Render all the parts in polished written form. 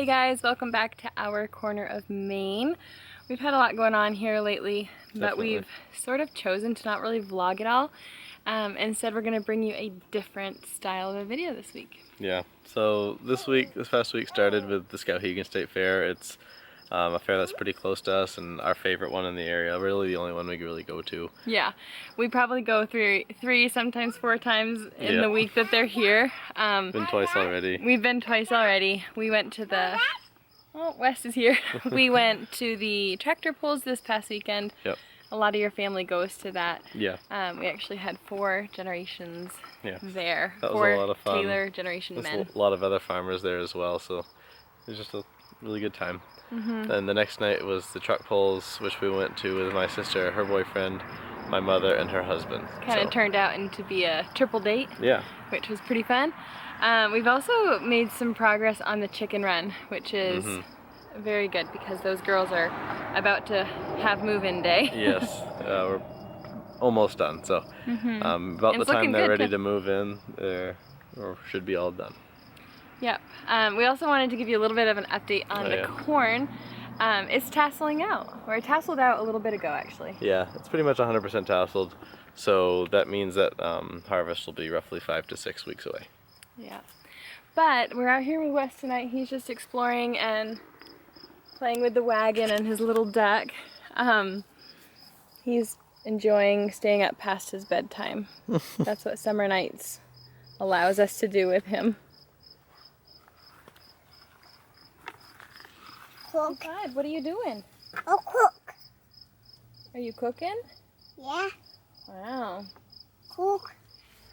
Hey guys, welcome back to our corner of Maine. We've had a lot going on here lately, but we've sort of chosen to not really vlog at all. Instead, we're going to bring you a different style of a video this week. Yeah, so this past week started with the Skowhegan State Fair. It's a fair that's pretty close to us and our favorite one in the area, really the only one we really go to. Yeah, we probably go through three, sometimes four times in the week that they're here. Been twice already. We've been twice already. We went to the, oh, Wes is here. We went to the tractor pulls this past weekend. Yep. A lot of your family goes to that. Yeah. We actually had 4 generations there. That was 4 a lot of fun. Taylor generation men. A lot of other farmers there as well, so it was just a really good time. And the next night was the truck pulls, which we went to with my sister, her boyfriend, my mother, and her husband. Kind of turned out into be a triple date. Yeah. Which was pretty fun. We've also made some progress on the chicken run, which is very good because those girls are about to have move-in day. Yes, we're almost done. So about the time they're ready to move in, or should be all done. Yep. We also wanted to give you a little bit of an update on the corn. It's tasseling out, or it tasseled out a little bit ago actually. Yeah, it's pretty much 100% tasseled, so that means that harvest will be roughly 5 to 6 weeks away. Yeah, but we're out here with Wes tonight. He's just exploring and playing with the wagon and his little duck. He's enjoying staying up past his bedtime. That's what summer nights allows us to do with him. Cook. God, what are you doing? Oh, cook. Are you cooking? Yeah. Wow. Cook.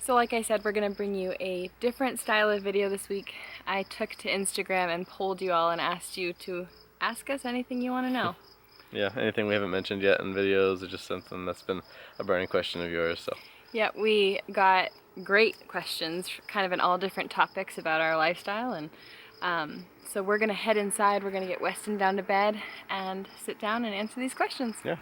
So like I said, we're going to bring you a different style of video this week. I took to Instagram and polled you all and asked you to ask us anything you want to know. Yeah, anything we haven't mentioned yet in videos, or just something that's been a burning question of yours. So. Yeah, we got great questions, kind of in all different topics about our lifestyle, and so we're going to head inside, we're going to get Weston down to bed and sit down and answer these questions. Yeah.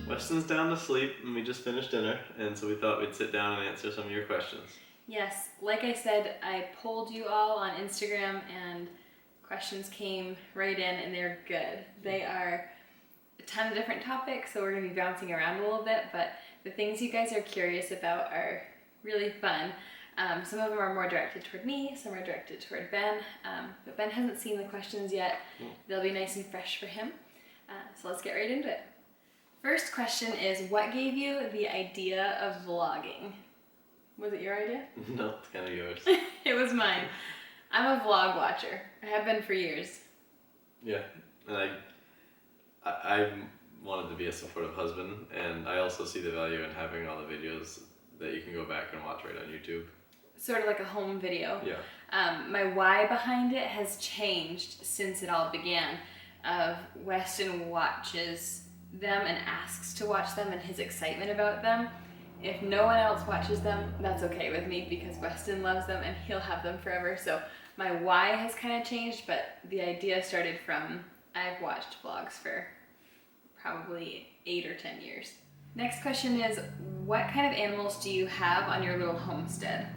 Weston's down to sleep and we just finished dinner, and so we thought we'd sit down and answer some of your questions. Yes, like I said, I polled you all on Instagram and questions came right in and they're good. They are a ton of different topics, so we're going to be bouncing around a little bit, but the things you guys are curious about are really fun. Some of them are more directed toward me, some are directed toward Ben, but Ben hasn't seen the questions yet. They'll be nice and fresh for him. So let's get right into it. First question is, what gave you the idea of vlogging? Was it your idea? No, it's kind of yours. It was mine. I'm a vlog watcher. I have been for years. Yeah, and I wanted to be a supportive husband, and I also see the value in having all the videos that you can go back and watch right on YouTube. Sort of like a home video. Yeah. My why behind it has changed since it all began. Weston watches them and asks to watch them, and his excitement about them. If no one else watches them, that's okay with me because Weston loves them and he'll have them forever. So my why has kind of changed, but the idea started from I've watched vlogs for probably 8 or 10 years. Next question is, what kind of animals do you have on your little homestead?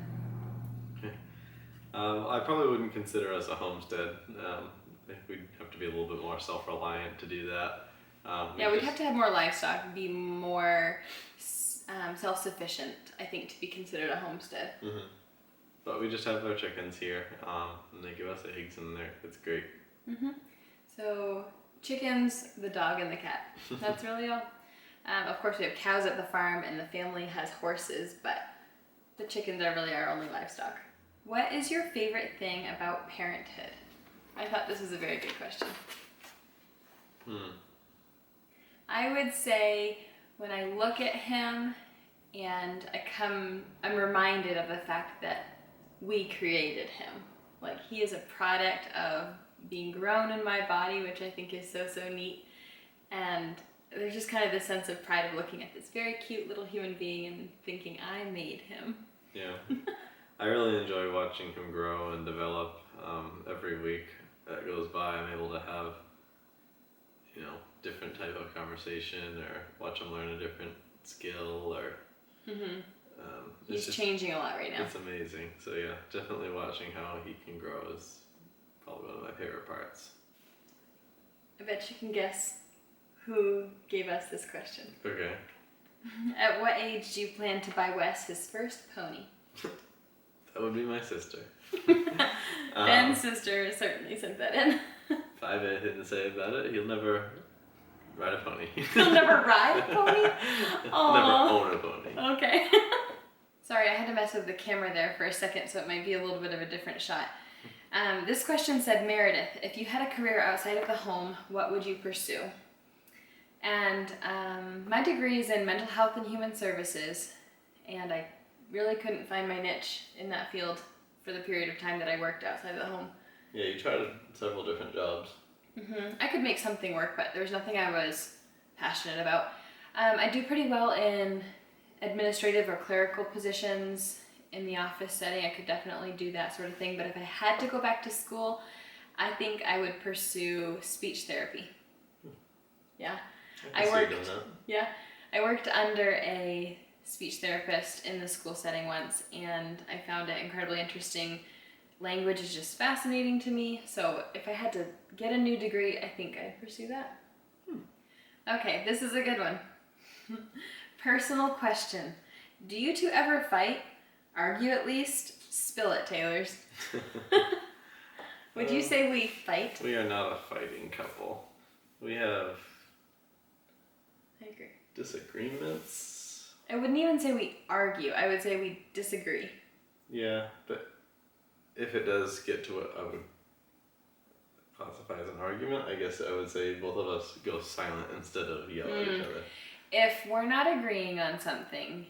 I probably wouldn't consider us a homestead. I think we'd have to be a little bit more self-reliant to do that. Yeah, we'd have to have more livestock, be more self-sufficient, I think, to be considered a homestead. Mm-hmm. But we just have our chickens here, and they give us eggs, and it's great. Mm-hmm. So chickens, the dog, and the cat. That's really all. Of course, we have cows at the farm, and the family has horses, but the chickens are really our only livestock. What is your favorite thing about parenthood? I thought this was a very good question. I would say when I look at him and I'm reminded of the fact that we created him. Like, he is a product of being grown in my body, which I think is so, so neat. And there's just kind of this sense of pride of looking at this very cute little human being and thinking, I made him. Yeah. I really enjoy watching him grow and develop. Every week that goes by, I'm able to have, different type of conversation or watch him learn a different skill or. He's changing a lot right now. It's amazing. So yeah, definitely watching how he can grow is probably one of my favorite parts. I bet you can guess who gave us this question. Okay. At what age do you plan to buy Wes his first pony? That would be my sister. Ben's sister certainly sent that in. If I have anything to say about it, he'll never ride a pony. He'll never ride a pony? Never own a pony. Okay. Sorry, I had to mess with the camera there for a second, so it might be a little bit of a different shot. This question said, Meredith, if you had a career outside of the home, what would you pursue? And my degree is in mental health and human services, and I really couldn't find my niche in that field for the period of time that I worked outside of the home. Yeah, you tried several different jobs. I could make something work, but there was nothing I was passionate about. I do pretty well in administrative or clerical positions in the office setting. I could definitely do that sort of thing, but if I had to go back to school, I think I would pursue speech therapy. Yeah. I worked under a speech therapist in the school setting once, and I found it incredibly interesting. Language is just fascinating to me, so if I had to get a new degree, I think I'd pursue that. Okay, this is a good one. Personal question. Do you two ever fight? Argue at least? Spill it, Taylors. Would you say we fight? We are not a fighting couple. We have I agree. disagreements. I wouldn't even say we argue. I would say we disagree. Yeah, but if it does get to what I would classify as an argument, I guess I would say both of us go silent instead of yell at each other. If we're not agreeing on something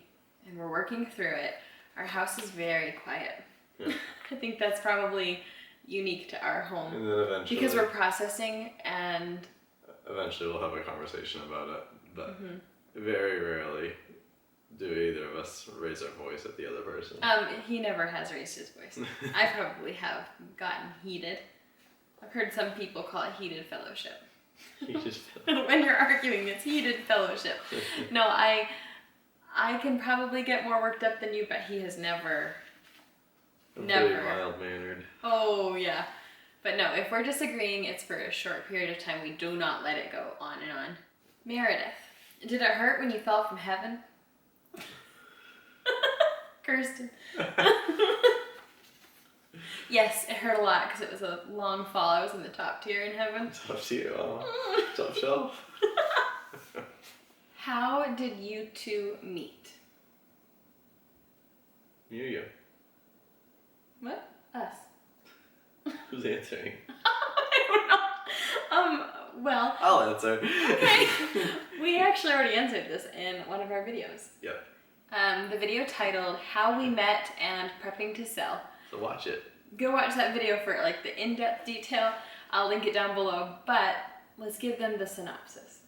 and we're working through it, our house is very quiet. Yeah. I think that's probably unique to our home. And then eventually, because we're processing, and eventually we'll have a conversation about it, but very rarely do either of us raise our voice at the other person. He never has raised his voice. I probably have gotten heated. I've heard some people call it heated fellowship. When you're arguing, it's heated fellowship. No, I can probably get more worked up than you, but he has never. I'm Never. pretty mild-mannered. Oh, yeah. But no, if we're disagreeing, it's for a short period of time. We do not let it go on and on. Meredith, did it hurt when you fell from heaven? Kirsten. Yes, it hurt a lot because it was a long fall. I was in the top tier in heaven. Top tier, top shelf. How did you two meet? You. What? Us. Who's answering? I don't know. Well. I'll answer. Okay. We actually already answered this in one of our videos. Yep. The video titled How We Met and Prepping to Sell. So watch it. Go watch that video for like the in-depth detail. I'll link it down below, but let's give them the synopsis.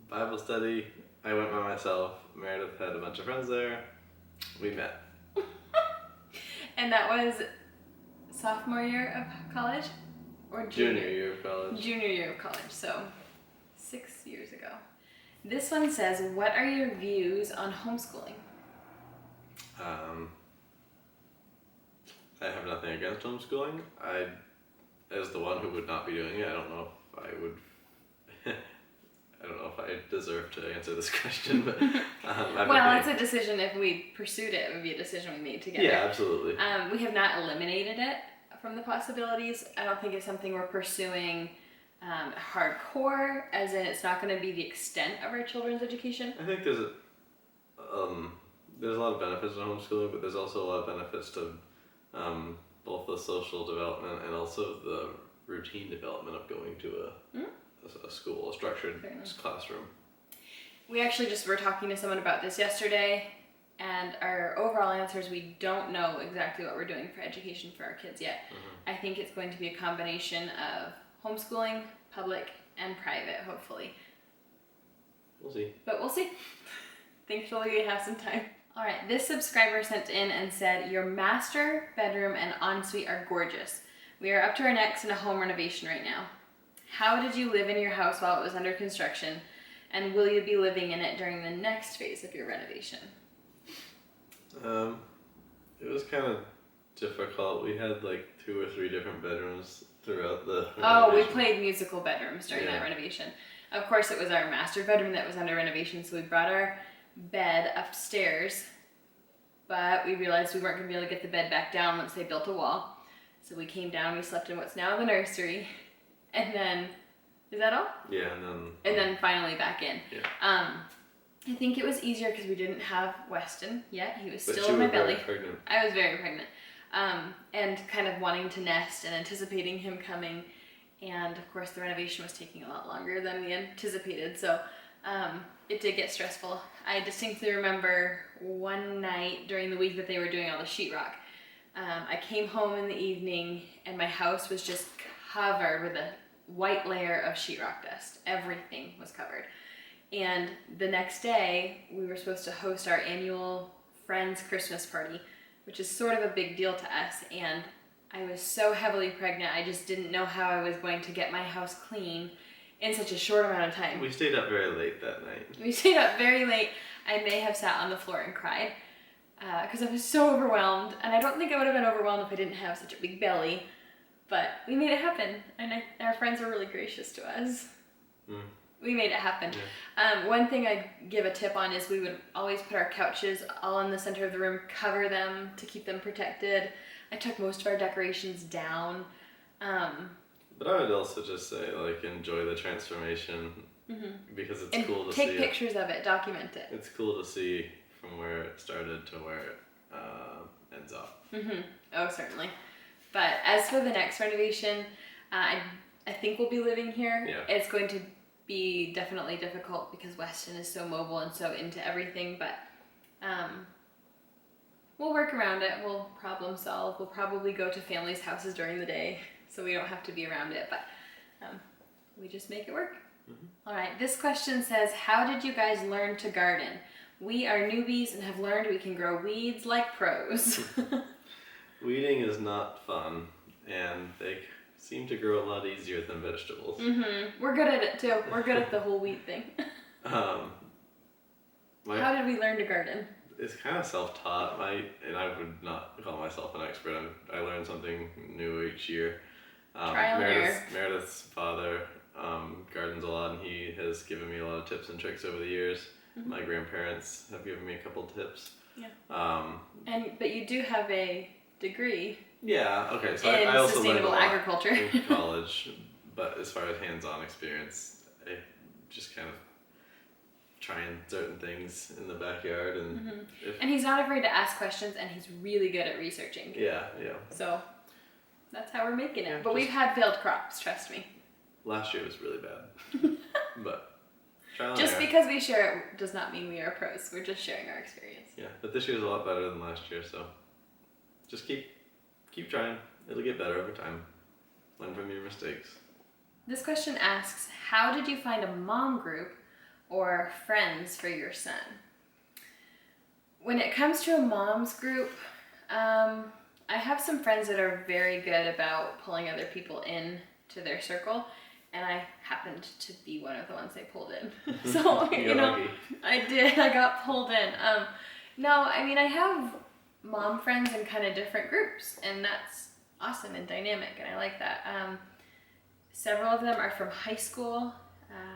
Bible study. I went by myself. Meredith had a bunch of friends there. We met. And that was sophomore year of college? Or Junior year of college. Junior year of college, so 6 years ago. This one says, what are your views on homeschooling? I have nothing against homeschooling. As the one who would not be doing it, I don't know if I would I don't know if I deserve to answer this question, but well, it's a decision. If we pursued it, it would be a decision we made together. Yeah, absolutely. We have not eliminated it from the possibilities. I don't think it's something we're pursuing hardcore, as in it's not going to be the extent of our children's education. I think there's a lot of benefits to homeschooling, but there's also a lot of benefits to both the social development and also the routine development of going to a school, a structured classroom. We actually just were talking to someone about this yesterday, and our overall answer is we don't know exactly what we're doing for education for our kids yet. I think it's going to be a combination of homeschooling, public, and private, hopefully. We'll see. But we'll see. Thankfully, we have some time. All right, this subscriber sent in and said, your master bedroom and ensuite are gorgeous. We are up to our necks in a home renovation right now. How did you live in your house while it was under construction? And will you be living in it during the next phase of your renovation? It was kind of difficult. We had like 2 or 3 different bedrooms throughout the renovation. Oh, we played musical bedrooms during that renovation. Of course, it was our master bedroom that was under renovation, so we brought our bed upstairs, but we realized we weren't going to be able to get the bed back down once they built a wall. So we came down, we slept in what's now the nursery, and then, is that all? Yeah, and then finally back in. Yeah. I think it was easier because we didn't have Weston yet. He was But still in my belly. Pregnant. I was very pregnant. And kind of wanting to nest and anticipating him coming. And of course the renovation was taking a lot longer than we anticipated. So it did get stressful. I distinctly remember one night during the week that they were doing all the sheetrock. I came home in the evening and my house was just covered with a white layer of sheetrock dust. Everything was covered. And the next day, we were supposed to host our annual Friends Christmas party, which is sort of a big deal to us. And I was so heavily pregnant, I just didn't know how I was going to get my house clean in such a short amount of time. We stayed up very late that night. We stayed up very late. I may have sat on the floor and cried because I was so overwhelmed. And I don't think I would have been overwhelmed if I didn't have such a big belly. But we made it happen. And our friends were really gracious to us. We made it happen. Yeah. One thing I'd give a tip on is we would always put our couches all in the center of the room, cover them to keep them protected. I took most of our decorations down. But I would also just say, like, enjoy the transformation because it's cool to see. Take pictures of it, document it. It's cool to see from where it started to where it ends up. Oh, certainly. But as for the next renovation, I think we'll be living here. Yeah. It's going to be definitely difficult because Weston is so mobile and so into everything, but we'll work around it. We'll problem solve. We'll probably go to families' houses during the day so we don't have to be around it, but we just make it work. All right, this question says, how did you guys learn to garden? We are newbies and have learned we can grow weeds like pros. Weeding is not fun, and they seem to grow a lot easier than vegetables. We're good at it too. We're good at the whole weed thing. How did we learn to garden? It's kind of self-taught, and I would not call myself an expert. I learn something new each year. Trial and error. Meredith's father gardens a lot, and he has given me a lot of tips and tricks over the years. My grandparents have given me a couple tips. Yeah. But you do have a degree. Yeah. Okay. So in I also sustainable learned a lot agriculture in college, but as far as hands-on experience, I just kind of trying certain things in the backyard, and and he's not afraid to ask questions, and he's really good at researching. Yeah. So that's how we're making it. Yeah, but we've had failed crops, trust me. Last year was really bad, but trial and just error. because we share it does not mean we are pros. We're just sharing our experience. Yeah, but this year's a lot better than last year, so just keep trying. It'll get better over time. Learn from your mistakes. This question asks, how did you find a mom group or friends for your son? When it comes to a mom's group, I have some friends that are very good about pulling other people in to their circle, and I happened to be one of the ones they pulled in. So, you know, lucky. I got pulled in. No, I mean, I have mom friends in kind of different groups, and that's awesome and dynamic, and I like that. Several of them are from high school.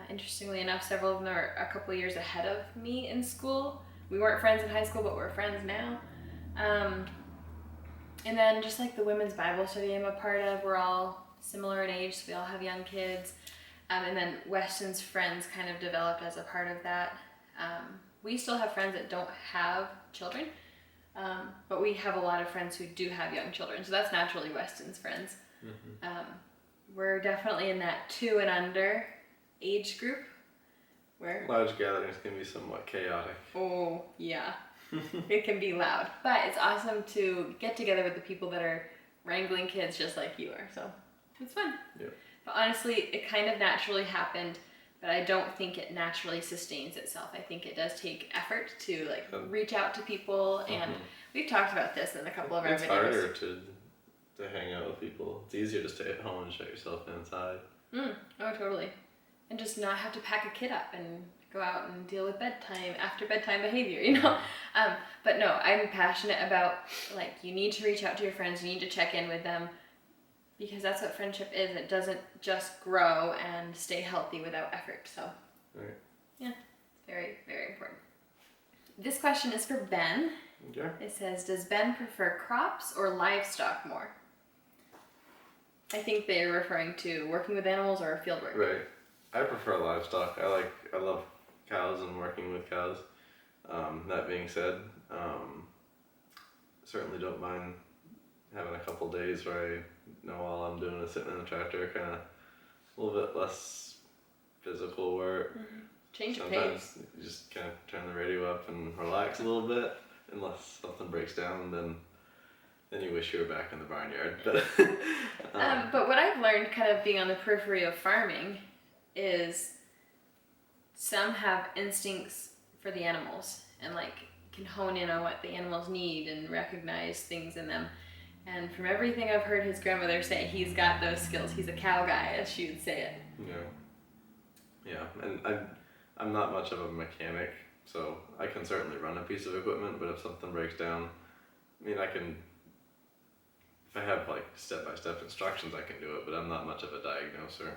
Interestingly enough, several of them are a couple years ahead of me in school. We weren't friends in high school, but we're friends now. And then just like the women's Bible study I'm a part of, we're all similar in age, so we all have young kids. And then Weston's friends kind of developed as a part of that. We still have friends that don't have children, but we have a lot of friends who do have young children, so that's naturally Weston's friends. We're definitely in that 2 and under age group. Where large gatherings can be somewhat chaotic. Oh, yeah. It can be loud, but it's awesome to get together with the people that are wrangling kids just like you are, so it's fun. Yeah. But honestly, it kind of naturally happened, but I don't think it naturally sustains itself. I think it does take effort to like reach out to people, and we've talked about this in a couple of our videos. It's harder to hang out with people. It's easier to stay at home and shut yourself inside. Oh, totally. And just not have to pack a kid up and go out and deal with after bedtime behavior, you know? But no, I'm passionate about, like, you need to reach out to your friends, you need to check in with them, because that's what friendship is. It doesn't just grow and stay healthy without effort, so. Right. Yeah, it's very, very important. This question is for Ben. Yeah. It says, does Ben prefer crops or livestock more? I think they're referring to working with animals or field work. Right. I prefer livestock. I love cows and working with cows. That being said, certainly don't mind having a couple days where I know all I'm doing is sitting in the tractor, kind of a little bit less physical work. Change of Sometimes pace. you just kind of turn the radio up and relax a little bit, unless something breaks down, then you wish you were back in the barnyard. But what I've learned kind of being on the periphery of farming is some have instincts for the animals and like can hone in on what the animals need and recognize things in them. And from everything I've heard his grandmother say, he's got those skills. He's a cow guy, as she would say it. Yeah, and I'm not much of a mechanic, so I can certainly run a piece of equipment, but if something breaks down, I mean, if I have like step-by-step instructions, I can do it, but I'm not much of a diagnoser.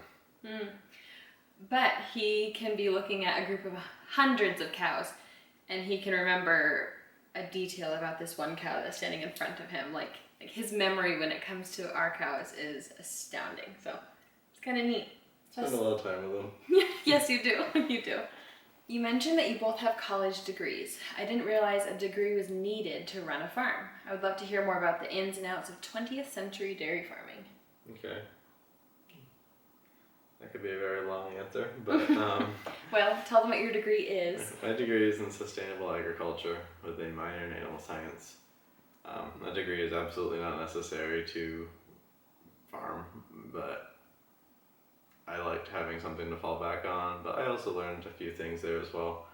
But he can be looking at a group of hundreds of cows, and he can remember a detail about this one cow that's standing in front of him. Like his memory when it comes to our cows is astounding. So it's kind of neat. Spend a lot of time with them. Yes, you do. You do. You mentioned that you both have college degrees. I didn't realize a degree was needed to run a farm. I would love to hear more about the ins and outs of 20th century dairy farming. Okay. That could be a very long answer, but well, tell them what your degree is. My degree is in sustainable agriculture with a minor in animal science. A degree is absolutely not necessary to farm, but I liked having something to fall back on, but I also learned a few things there as well.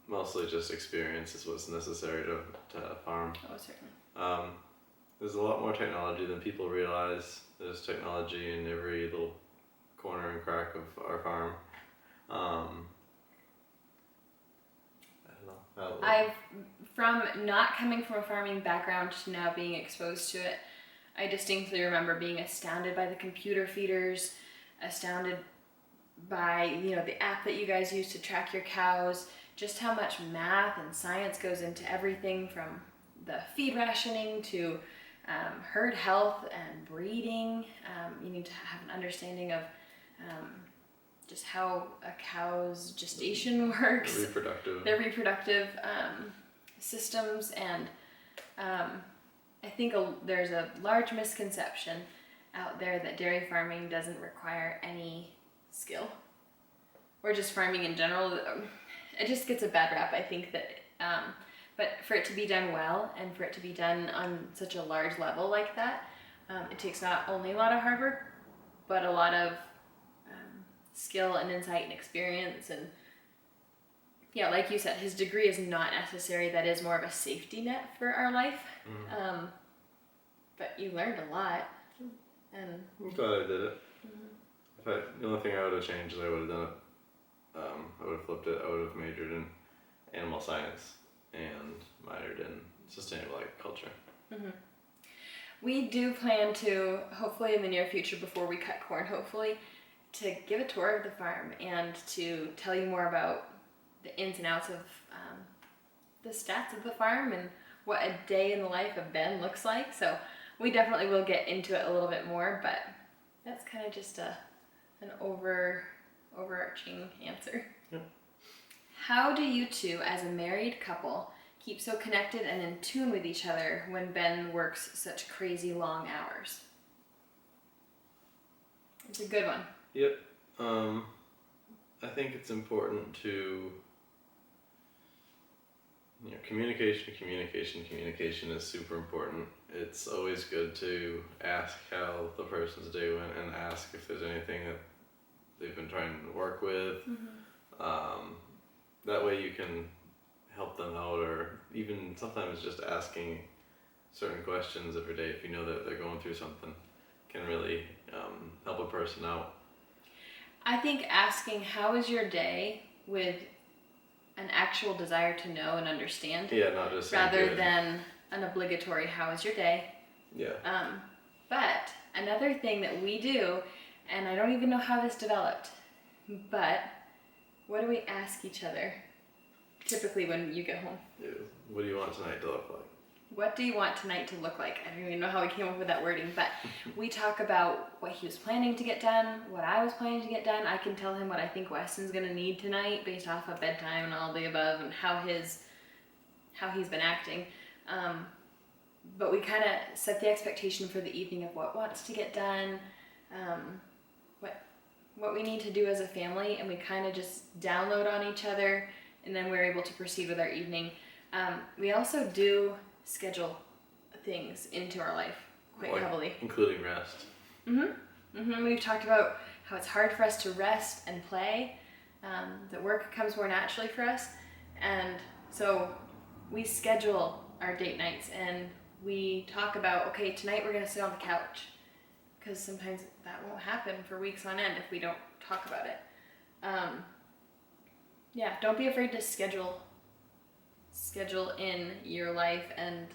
Mostly just experience is what's necessary to farm. Oh, certainly. There's a lot more technology than people realize. There's technology in every little corner and crack of our farm. I don't know. From not coming from a farming background to now being exposed to it, I distinctly remember being astounded by the computer feeders, astounded by the app that you guys use to track your cows, just how much math and science goes into everything from the feed rationing to herd health and breeding. You need to have an understanding of just how a cow's gestation works, their reproductive systems, and I think there's a large misconception out there that dairy farming doesn't require any skill, or just farming in general. It just gets a bad rap, I think, that but for it to be done well and for it to be done on such a large level like that, it takes not only a lot of hard work, but a lot of skill and insight and experience. And yeah, like you said, his degree is not necessary. That is more of a safety net for our life. But you learned a lot. And I'm glad I did it. The only thing I would have changed is I would have done it. I would have flipped it. I would have majored in animal science and minored in sustainable agriculture. We do plan to, hopefully in the near future, before we cut corn, hopefully, to give a tour of the farm and to tell you more about the ins and outs of the stats of the farm and what a day in the life of Ben looks like. So we definitely will get into it a little bit more, but that's kind of just an overarching answer. Yep. How do you two, as a married couple, keep so connected and in tune with each other when Ben works such crazy long hours? It's a good one. Yep. I think it's important to, communication is super important. It's always good to ask how the person's doing and ask if there's anything that they've been trying to work with. That way you can help them out, or even sometimes just asking certain questions every day if you know that they're going through something can really help a person out. I think asking how is your day with an actual desire to know and understand, Not just saying rather good. than an obligatory how is your day. But another thing that we do, and I don't even know how this developed, but what do we ask each other typically when you get home? What do you want tonight to look like? What do you want tonight to look like? I don't even know how we came up with that wording, but we talk about what he was planning to get done, what I was planning to get done. I can tell him what I think Weston's gonna need tonight based off of bedtime and all the above and how he's been acting. But we kind of set the expectation for the evening of what wants to get done, what we need to do as a family, and we kind of just download on each other, and then we're able to proceed with our evening. We also do schedule things into our life quite heavily. Including rest. We've talked about how it's hard for us to rest and play, that work comes more naturally for us, and so we schedule our date nights and we talk about, okay, tonight we're going to sit on the couch, because sometimes that won't happen for weeks on end if we don't talk about it. Don't be afraid to schedule in your life and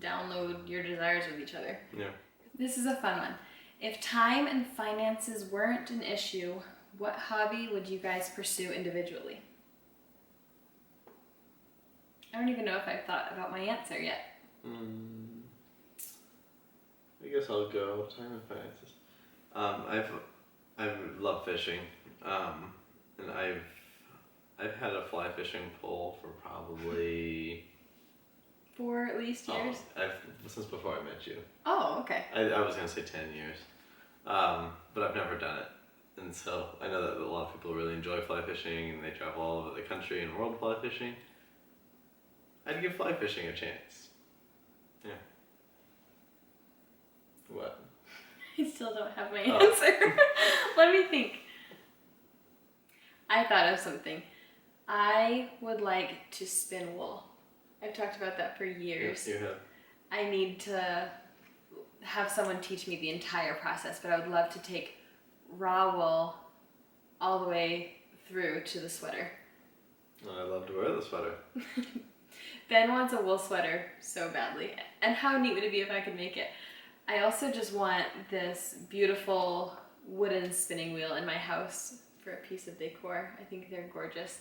download your desires with each other. Yeah. This is a fun one. If time and finances weren't an issue, what hobby would you guys pursue individually? I don't even know if I've thought about my answer yet. I guess I'll go time and finances. I love fishing, and I've had a fly fishing pole for probably 4 at least years? Since before I met you. Oh, okay. I was gonna say 10 years, but I've never done it, and so I know that a lot of people really enjoy fly fishing and they travel all over the country and world fly fishing. I'd give fly fishing a chance. Yeah. What? I still don't have my answer. Let me think. I thought of something. I would like to spin wool. I've talked about that for years. Yes, you have. I need to have someone teach me the entire process, but I would love to take raw wool all the way through to the sweater. I love to wear the sweater. Ben wants a wool sweater so badly. And how neat would it be if I could make it? I also just want this beautiful wooden spinning wheel in my house for a piece of decor. I think they're gorgeous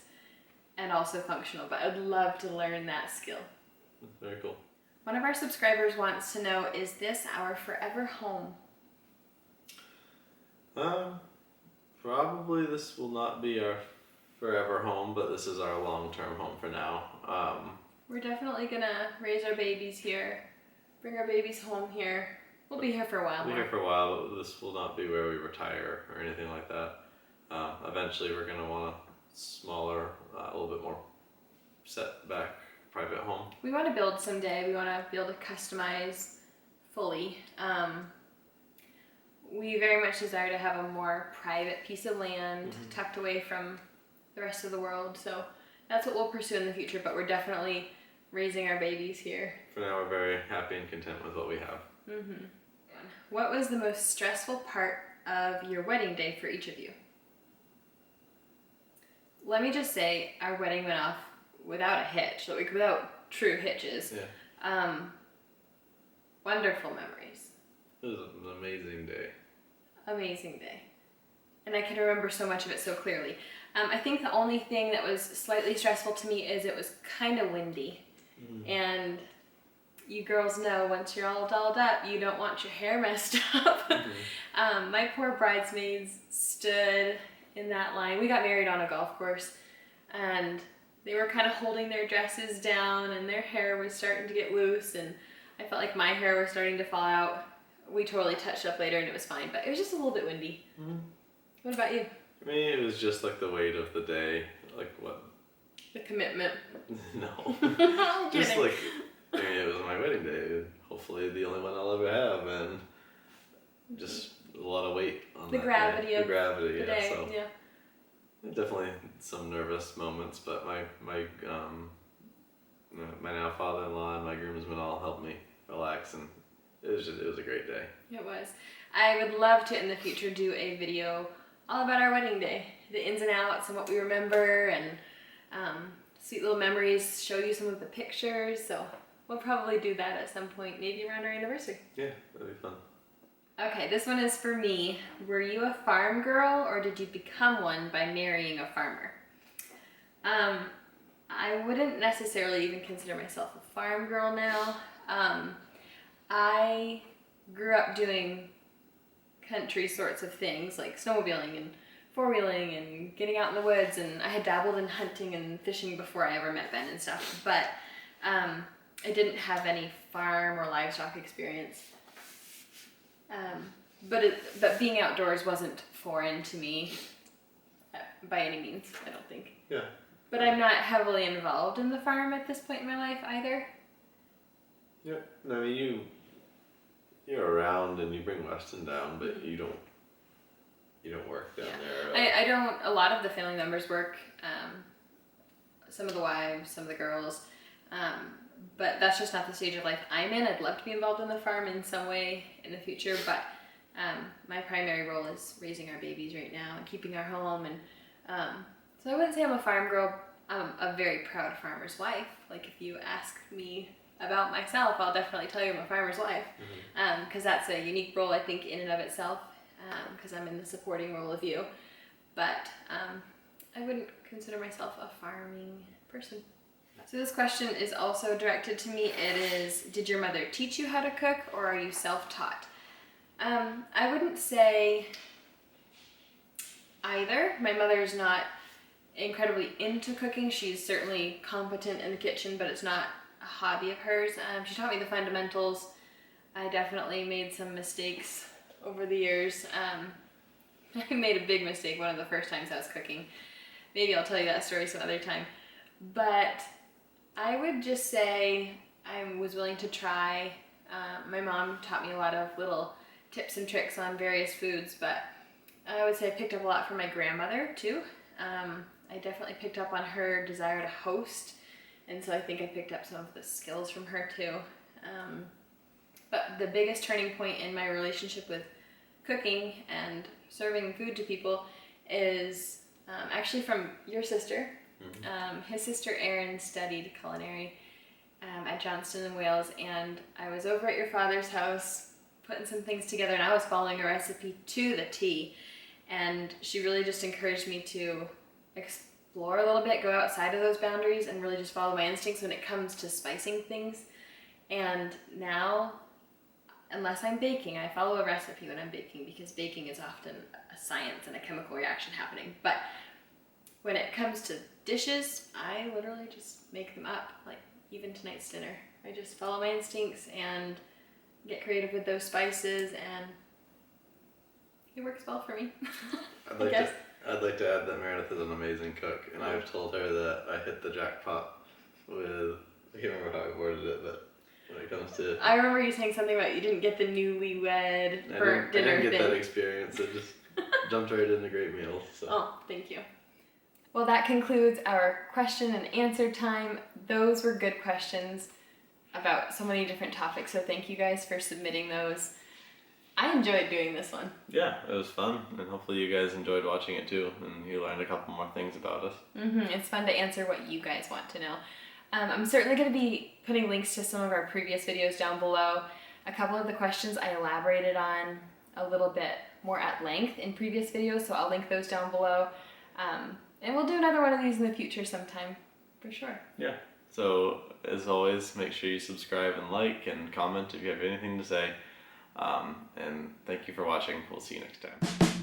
and also functional, but I'd love to learn that skill. That's very cool. One of our subscribers wants to know, is this our forever home? Probably this will not be our forever home, but this is our long-term home for now. We're definitely gonna raise our babies here, bring our babies home here. We'll be here for a while more. We'll be here for a while, but this will not be where we retire or anything like that. Eventually we're gonna want a smaller, a little bit more set back private home. We want to build someday. We want to be able to customize fully. We very much desire to have a more private piece of land tucked away from the rest of the world. So that's what we'll pursue in the future, but we're definitely raising our babies here. For now, we're very happy and content with what we have. What was the most stressful part of your wedding day for each of you? Let me just say, our wedding went off without a hitch, like without true hitches. Yeah. Wonderful memories. It was an amazing day. Amazing day. and I can remember so much of it so clearly. I think the only thing that was slightly stressful to me is it was kind of windy. And you girls know once you're all dolled up, you don't want your hair messed up. My poor bridesmaids stood in that line. We got married on a golf course, and they were kind of holding their dresses down, and their hair was starting to get loose, and I felt like my hair was starting to fall out. We totally touched up later and it was fine, but it was just a little bit windy. What about you? For me, it was just like the weight of the day, like what? The commitment. No. I'm Just kidding. like, I mean, it was my wedding day. Hopefully the only one I'll ever have, and just a lot of weight on the that gravity day. of the gravity, the yeah. day. So Yeah. definitely some nervous moments, but my now father-in-law and my groomsmen all helped me relax, and it was a great day. It was. I would love to in the future do a video all about our wedding day, the ins and outs and what we remember, and sweet little memories, show you some of the pictures. So we'll probably do that at some point, maybe around our anniversary. Yeah, that'd be fun. Okay, this one is for me. Were you a farm girl, or did you become one by marrying a farmer? I wouldn't necessarily even consider myself a farm girl now. I grew up doing country sorts of things like snowmobiling and four-wheeling and getting out in the woods, and I had dabbled in hunting and fishing before I ever met Ben and stuff, but I didn't have any farm or livestock experience. But being outdoors wasn't foreign to me by any means, I don't think. Yeah. But I'm not heavily involved in the farm at this point in my life either. Yeah. No, I mean, you're around and you bring Weston down, but you don't work down there. I don't. A lot of the family members work. Some of the wives, some of the girls. But that's just not the stage of life I'm in. I'd love to be involved in the farm in some way in the future, but my primary role is raising our babies right now and keeping our home. And so I wouldn't say I'm a farm girl. I'm a very proud farmer's wife. Like, if you ask me about myself, I'll definitely tell you I'm a farmer's wife, because that's a unique role, I think, in and of itself, because I'm in the supporting role of you. But I wouldn't consider myself a farming person. So this question is also directed to me. It is, did your mother teach you how to cook, or are you self-taught? I wouldn't say either. My mother's not incredibly into cooking. She's certainly competent in the kitchen, but it's not a hobby of hers. She taught me the fundamentals. I definitely made some mistakes over the years. I made a big mistake one of the first times I was cooking. Maybe I'll tell you that story some other time. But I would just say I was willing to try. My mom taught me a lot of little tips and tricks on various foods, but I would say I picked up a lot from my grandmother too. I definitely picked up on her desire to host, and so I think I picked up some of the skills from her too. But the biggest turning point in my relationship with cooking and serving food to people is actually from your sister. His sister Erin studied culinary at Johnston in Wales, and I was over at your father's house putting some things together, and I was following a recipe to the T, and she really just encouraged me to explore a little bit, go outside of those boundaries, and really just follow my instincts when it comes to spicing things. And now, unless I'm baking, I follow a recipe when I'm baking, because baking is often a science and a chemical reaction happening. But when it comes to dishes, I literally just make them up. Like, even tonight's dinner, I just follow my instincts and get creative with those spices, and it works well for me. I'd like to add that Meredith is an amazing cook, and I've told her that I hit the jackpot with, I can't remember how I worded it, but when it comes to... I remember you saying something about you didn't get the newlywed burnt dinner I didn't get thing. that experience. It just jumped right into great meals. So. Oh, thank you. Well, that concludes our question and answer time. Those were good questions about so many different topics, so thank you guys for submitting those. I enjoyed doing this one. Yeah, it was fun, and hopefully you guys enjoyed watching it too, and you learned a couple more things about us. It's fun to answer what you guys want to know. I'm certainly going to be putting links to some of our previous videos down below. A couple of the questions I elaborated on a little bit more at length in previous videos, so I'll link those down below. And we'll do another one of these in the future sometime, for sure. Yeah. So, as always, make sure you subscribe and like and comment if you have anything to say. And thank you for watching. We'll see you next time.